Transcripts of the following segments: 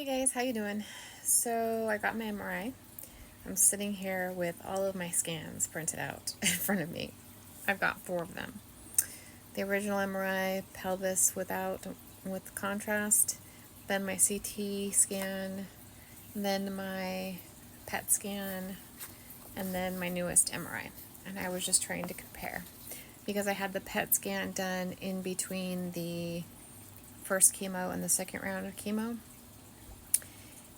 Hey guys, how you doing? So I got my MRI. I'm sitting here with all of my scans printed out in front of me. I've got 4 of them. The original MRI, pelvis with contrast, then my CT scan, then my PET scan, and then my newest MRI. And I was just trying to compare because I had the PET scan done in between the first chemo and the second round of chemo.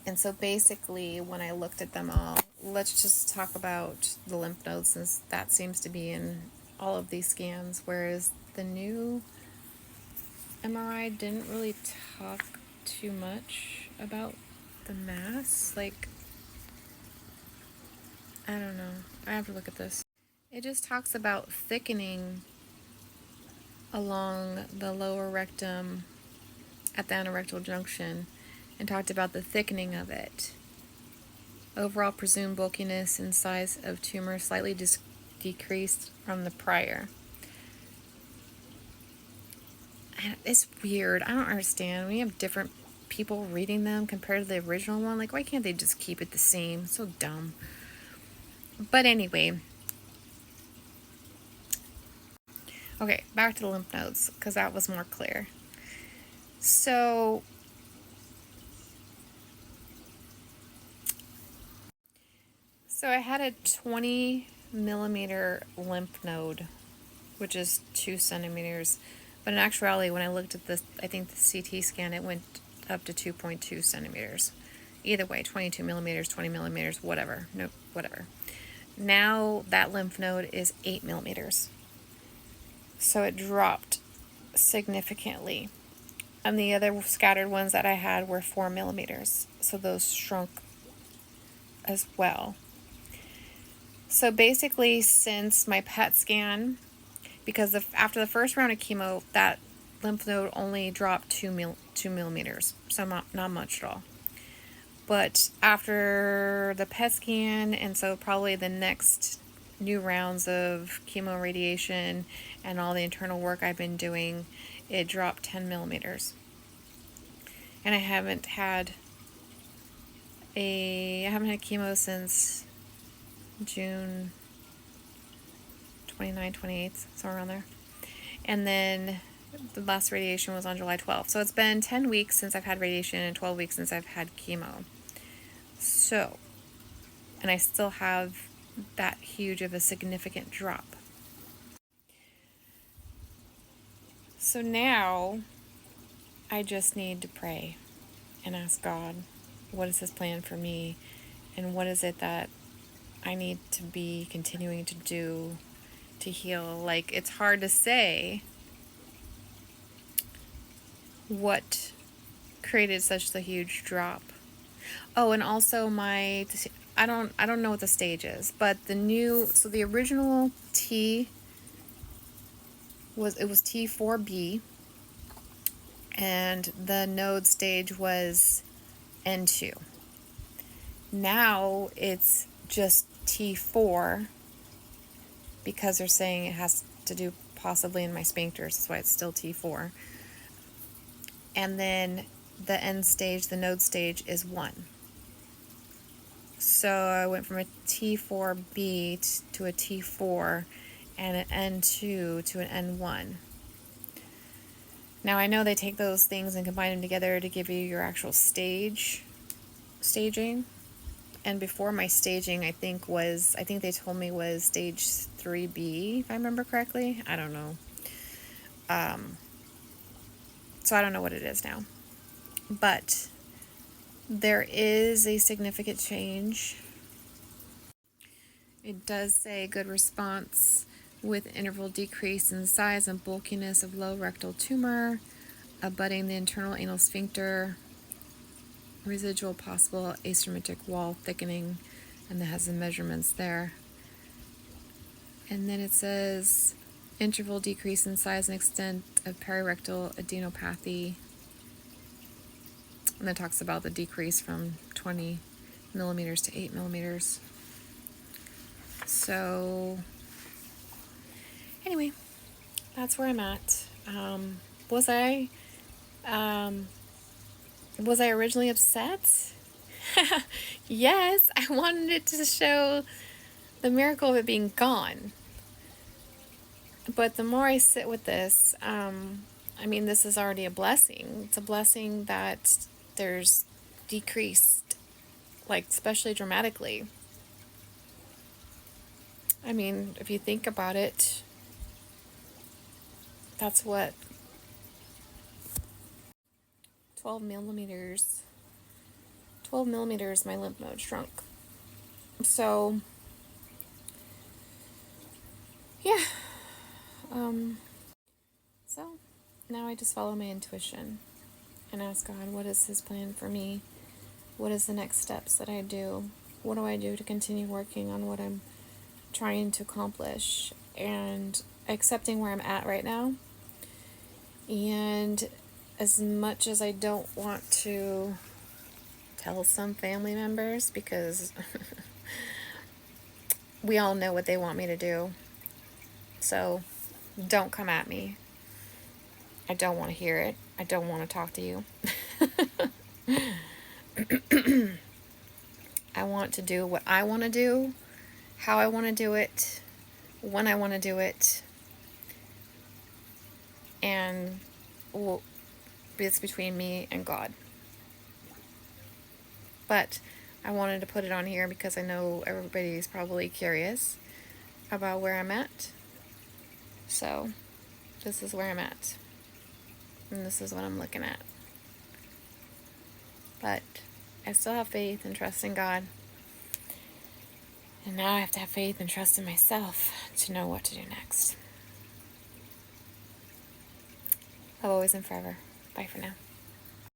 And so basically, when I looked at them all, let's just talk about the lymph nodes since that seems to be in all of these scans, whereas the new MRI didn't really talk too much about the mass. Like, I don't know. I have to look at this. It just talks about thickening along the lower rectum at the anorectal junction and talked about the thickening of it. Overall presumed bulkiness and size of tumor slightly decreased from the prior. It's weird. I don't understand. We have different people reading them compared to the original one. Like, why can't they just keep it the same? So dumb. But anyway. Okay, back to the lymph nodes, because that was more clear. So I had a 20 millimeter lymph node, which is 2 centimeters. But in actuality, when I looked at this, I think the CT scan, it went up to 2.2 centimeters. Either way, 22 millimeters, 20 millimeters, whatever. No, whatever. Now that lymph node is 8 millimeters. So it dropped significantly. And the other scattered ones that I had were 4 millimeters. So those shrunk as well. So basically, since my PET scan, because after the first round of chemo, that lymph node only dropped 2 millimeters, so not much at all. But after the PET scan, and so probably the next new rounds of chemo radiation and all the internal work I've been doing, it dropped 10 millimeters. And I haven't had chemo since June 29th, 28th, somewhere around there. And then the last radiation was on July 12th. So it's been 10 weeks since I've had radiation and 12 weeks since I've had chemo. So, and I still have that huge of a significant drop. So now I just need to pray and ask God, what is His plan for me? And what is it that I need to be continuing to do to heal? Like, it's hard to say what created such a huge drop. Oh, and also I don't know what the stage is, but the original T was T4B, and the node stage was N2. Now it's just T4 because they're saying it has to do possibly in my sphincters. That's why it's still T4. And then the end stage, the node stage, is 1. So I went from a T4B to a T4 and an N2 to an N1. Now I know they take those things and combine them together to give you your actual staging. And before my staging, I think they told me was stage 3B, if I remember correctly. I don't know. So I don't know what it is now. But there is a significant change. It does say good response with interval decrease in size and bulkiness of low rectal tumor, abutting the internal anal sphincter, residual possible asymmetric wall thickening, and that has the measurements there. And then it says interval decrease in size and extent of perirectal adenopathy. And then talks about the decrease from 20 millimeters to 8 millimeters. So, anyway, that's where I'm at. Was I Was I originally upset? Yes, I wanted it to show the miracle of it being gone. But the more I sit with this, I mean, this is already a blessing. It's a blessing that there's decreased, like, especially dramatically. I mean, if you think about it, that's what 12 millimeters, 12 millimeters, my lymph node shrunk. So, yeah. So now I just follow my intuition and ask God, what is His plan for me? What is the next steps that I do? What do I do to continue working on what I'm trying to accomplish? And accepting where I'm at right now. And as much as I don't want to tell some family members, because we all know what they want me to do. So don't come at me. I don't want to hear it. I don't want to talk to you. I want to do what I want to do, how I want to do it, when I want to do it, and it's between me and God. But I wanted to put it on here because I know everybody's probably curious about where I'm at. So this is where I'm at. And this is what I'm looking at. But I still have faith and trust in God. And now I have to have faith and trust in myself to know what to do next. Love always and forever. Bye for now.